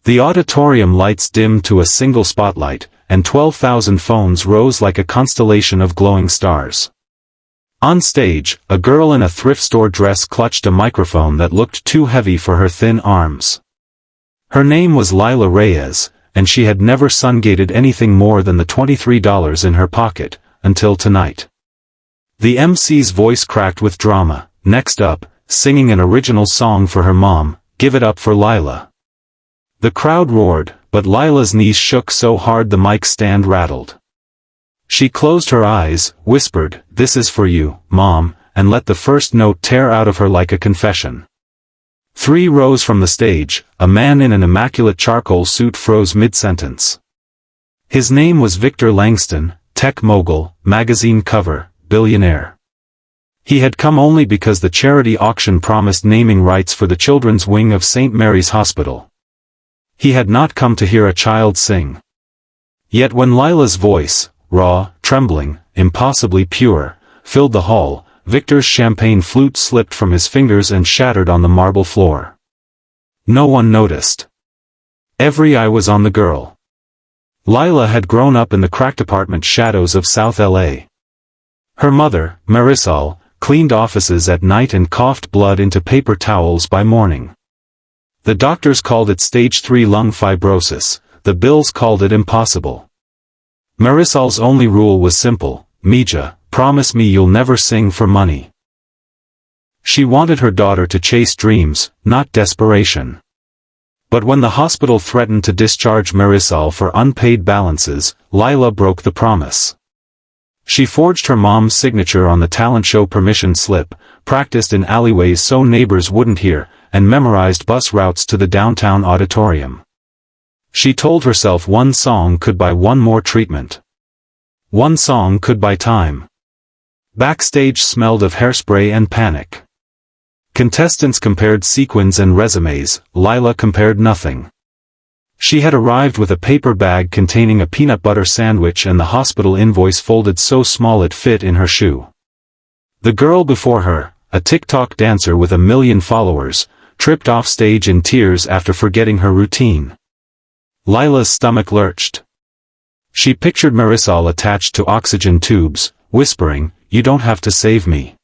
The auditorium lights dimmed to a single spotlight, and 12,000 phones rose like a constellation of glowing stars. On stage, a girl in a thrift store dress clutched a microphone that looked too heavy for her thin arms. Her name was Lila Reyes, and she had never sun-gated anything more than the $23 in her pocket, until tonight. The MC's voice cracked with drama. Next up, singing an original song for her mom, "Give It Up for Lila." The crowd roared, but Lila's knees shook so hard the mic stand rattled. She closed her eyes, whispered, "This is for you, Mom," and let the first note tear out of her like a confession. 3 rows from the stage, a man in an immaculate charcoal suit froze mid-sentence. His name was Victor Langston, tech mogul, magazine cover, billionaire. He had come only because the charity auction promised naming rights for the children's wing of St. Mary's Hospital. He had not come to hear a child sing. Yet when Lila's voice, raw, trembling, impossibly pure, filled the hall, Victor's champagne flute slipped from his fingers and shattered on the marble floor. No one noticed. Every eye was on the girl. Lila had grown up in the cracked apartment shadows of South LA. Her mother, Marisol, cleaned offices at night and coughed blood into paper towels by morning. The doctors called it stage 3 lung fibrosis, the bills called it impossible. Marisol's only rule was simple: Mija, promise me you'll never sing for money. She wanted her daughter to chase dreams, not desperation. But when the hospital threatened to discharge Marisol for unpaid balances, Lila broke the promise. She forged her mom's signature on the talent show permission slip, practiced in alleyways so neighbors wouldn't hear, and memorized bus routes to the downtown auditorium. She told herself one song could buy one more treatment. One song could buy time. Backstage smelled of hairspray and panic. Contestants compared sequins and resumes, Lila compared nothing. She had arrived with a paper bag containing a peanut butter sandwich and the hospital invoice folded so small it fit in her shoe. The girl before her, a TikTok dancer with 1 million followers, tripped off stage in tears after forgetting her routine. Lila's stomach lurched. She pictured Marisol attached to oxygen tubes, whispering, "You don't have to save me."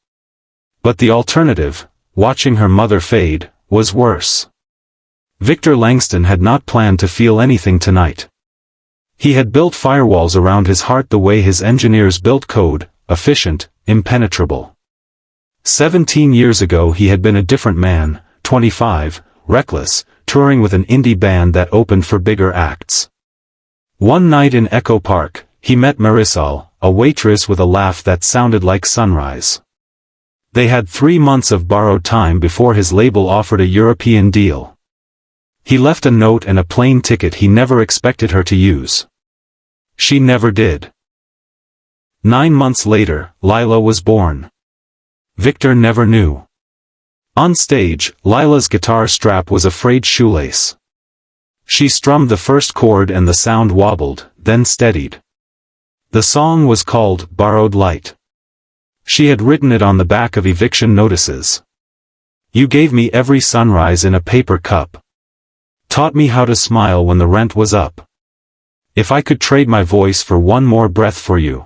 But the alternative, watching her mother fade, was worse. Victor Langston had not planned to feel anything tonight. He had built firewalls around his heart the way his engineers built code, efficient, impenetrable. 17 years ago he had been a different man, 25, reckless, touring with an indie band that opened for bigger acts. One night in Echo Park, he met Marisol, a waitress with a laugh that sounded like sunrise. They had 3 months of borrowed time before his label offered a European deal. He left a note and a plane ticket he never expected her to use. She never did. 9 months later, Lila was born. Victor never knew. On stage, Lila's guitar strap was a frayed shoelace. She strummed the first chord and the sound wobbled, then steadied. The song was called "Borrowed Light." She had written it on the back of eviction notices. "You gave me every sunrise in a paper cup. Taught me how to smile when the rent was up. If I could trade my voice for one more breath for you,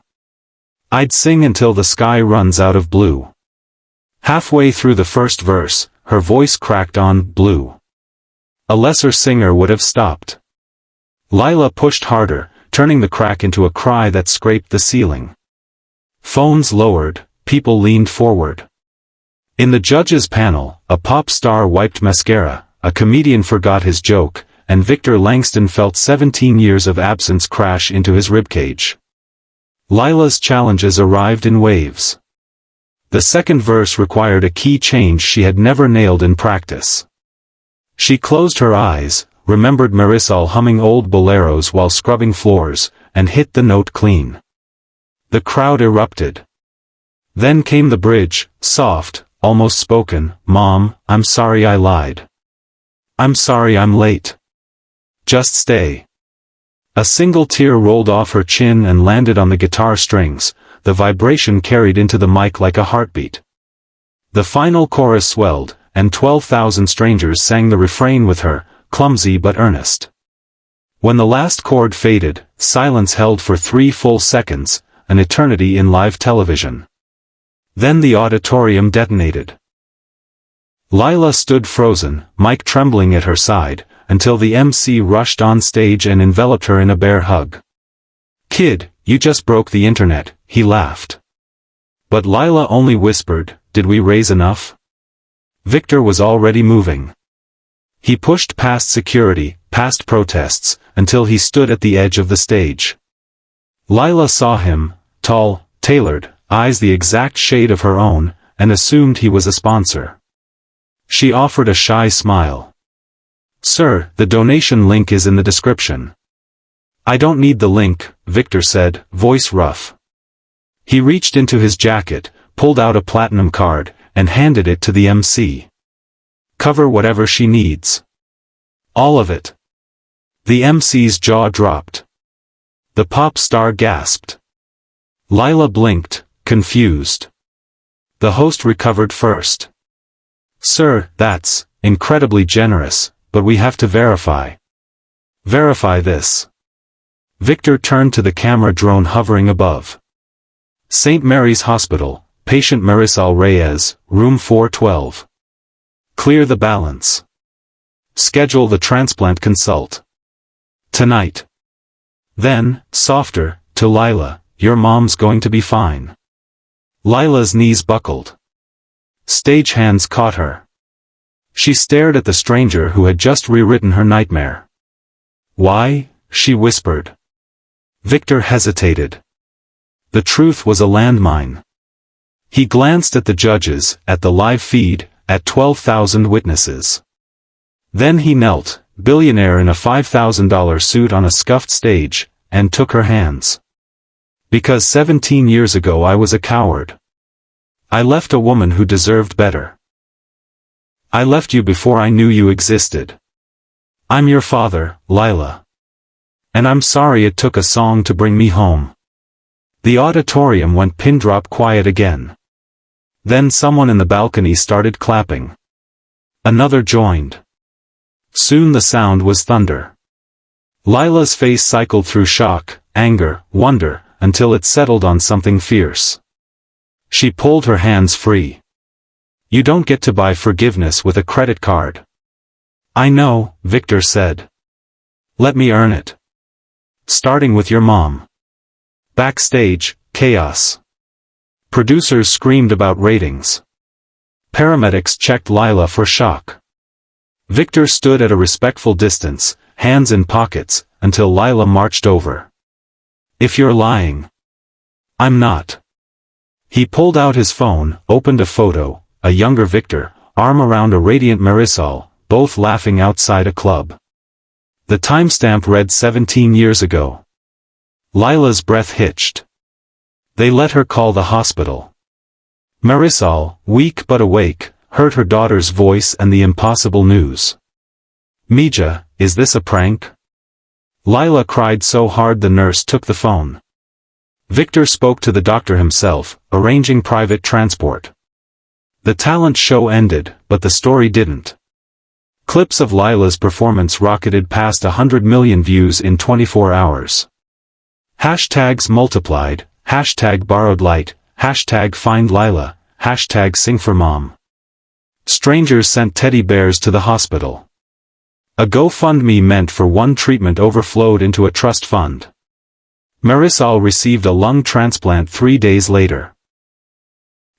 I'd sing until the sky runs out of blue." Halfway through the first verse, her voice cracked on "blue." A lesser singer would have stopped. Lila pushed harder, turning the crack into a cry that scraped the ceiling. Phones lowered, people leaned forward. In the judges' panel, a pop star wiped mascara, a comedian forgot his joke, and Victor Langston felt 17 years of absence crash into his ribcage. Lila's challenges arrived in waves. The second verse required a key change she had never nailed in practice. She closed her eyes, remembered Marisol humming old boleros while scrubbing floors, and hit the note clean. The crowd erupted. Then came the bridge, soft, almost spoken. "Mom, I'm sorry I lied. I'm sorry I'm late. Just stay." A single tear rolled off her chin and landed on the guitar strings, the vibration carried into the mic like a heartbeat. The final chorus swelled, and 12,000 strangers sang the refrain with her, clumsy but earnest. When the last chord faded, silence held for 3 full seconds, an eternity in live television. Then the auditorium detonated. Lila stood frozen, mic trembling at her side, until the MC rushed on stage and enveloped her in a bear hug. "Kid, you just broke the internet," he laughed. But Lila only whispered, "Did we raise enough?" Victor was already moving. He pushed past security, past protests, until he stood at the edge of the stage. Lila saw him, tall, tailored, eyes the exact shade of her own, and assumed he was a sponsor. She offered a shy smile. "Sir, the donation link is in the description." "I don't need the link," Victor said, voice rough. He reached into his jacket, pulled out a platinum card, and handed it to the MC. "Cover whatever she needs." "All of it." The MC's jaw dropped. The pop star gasped. Lila blinked, confused. The host recovered first. "Sir, that's incredibly generous, but we have to verify." "Verify this." Victor turned to the camera drone hovering above. "St. Mary's Hospital, patient Marisol Reyes, room 412. Clear the balance. Schedule the transplant consult. Tonight." Then, softer, to Lila, "Your mom's going to be fine." Lila's knees buckled. Stagehands caught her. She stared at the stranger who had just rewritten her nightmare. "Why?" she whispered. Victor hesitated. The truth was a landmine. He glanced at the judges, at the live feed, at 12,000 witnesses. Then he knelt, billionaire in a $5,000 suit on a scuffed stage, and took her hands. "Because 17 years ago I was a coward. I left a woman who deserved better. I left you before I knew you existed. I'm your father, Lila. And I'm sorry it took a song to bring me home." The auditorium went pin-drop quiet again. Then someone in the balcony started clapping. Another joined. Soon the sound was thunder. Lila's face cycled through shock, anger, wonder, until it settled on something fierce. She pulled her hands free. "You don't get to buy forgiveness with a credit card." "I know," Victor said. "Let me earn it. Starting with your mom." Backstage, chaos. Producers screamed about ratings. Paramedics checked Lila for shock. Victor stood at a respectful distance, hands in pockets, until Lila marched over. "If you're lying." "I'm not." He pulled out his phone, opened a photo, a younger Victor, arm around a radiant Marisol, both laughing outside a club. The timestamp read 17 years ago. Lila's breath hitched. They let her call the hospital. Marisol, weak but awake, heard her daughter's voice and the impossible news. "Mija, is this a prank?" Lila cried so hard the nurse took the phone. Victor spoke to the doctor himself, arranging private transport. The talent show ended, but the story didn't. Clips of Lila's performance rocketed past 100 million views in 24 hours. Hashtags multiplied, hashtag borrowed light, hashtag find Lila, hashtag sing for mom. Strangers sent teddy bears to the hospital. A GoFundMe meant for one treatment overflowed into a trust fund. Marisol received a lung transplant 3 days later.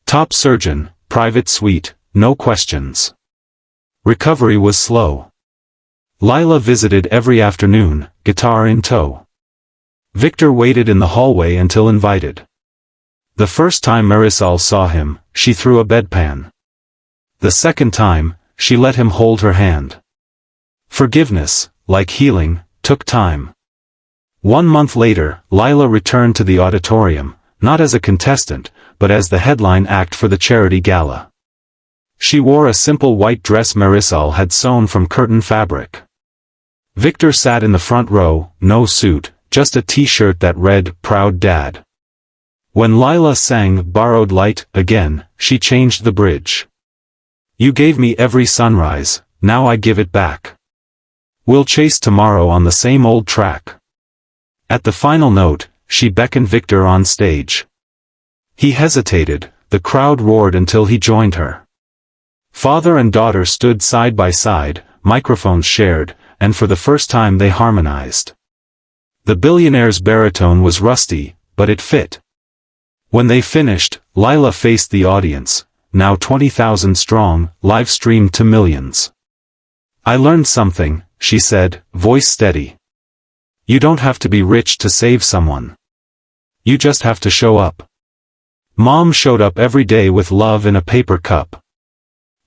Top surgeon, private suite, no questions. Recovery was slow. Lila visited every afternoon, guitar in tow. Victor waited in the hallway until invited. The first time Marisol saw him, she threw a bedpan. The second time, she let him hold her hand. Forgiveness, like healing, took time. 1 month later, Lila returned to the auditorium, not as a contestant, but as the headline act for the charity gala. She wore a simple white dress Marisol had sewn from curtain fabric. Victor sat in the front row, no suit, just a t-shirt that read, "Proud Dad." When Lila sang "Borrowed Light" again, she changed the bridge. "You gave me every sunrise, now I give it back." We'll chase tomorrow on the same old track. At the final note, she beckoned Victor on stage. He hesitated, the crowd roared until he joined her. Father and daughter stood side by side, microphones shared, and for the first time they harmonized. The billionaire's baritone was rusty, but it fit. When they finished, Lila faced the audience, now 20,000 strong, live-streamed to millions. I learned something, she said, voice steady. You don't have to be rich to save someone. You just have to show up. Mom showed up every day with love in a paper cup.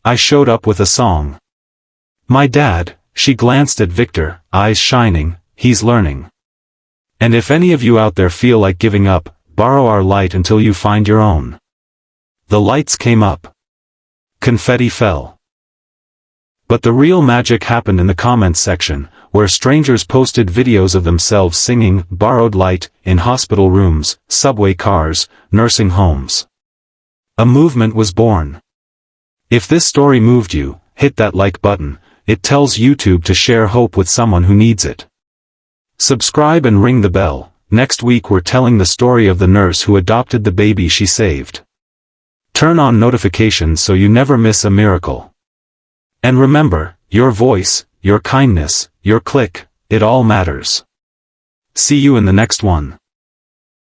I showed up with a song. My dad, she glanced at Victor, eyes shining, he's learning. And if any of you out there feel like giving up, borrow our light until you find your own. The lights came up. Confetti fell. But the real magic happened in the comments section, where strangers posted videos of themselves singing Borrowed Light in hospital rooms, subway cars, nursing homes. A movement was born. If this story moved you, hit that like button. It tells YouTube to share hope with someone who needs it. Subscribe and ring the bell. Next week we're telling the story of the nurse who adopted the baby she saved. Turn on notifications so you never miss a miracle. And remember, your voice, your kindness, your click, it all matters. See you in the next one.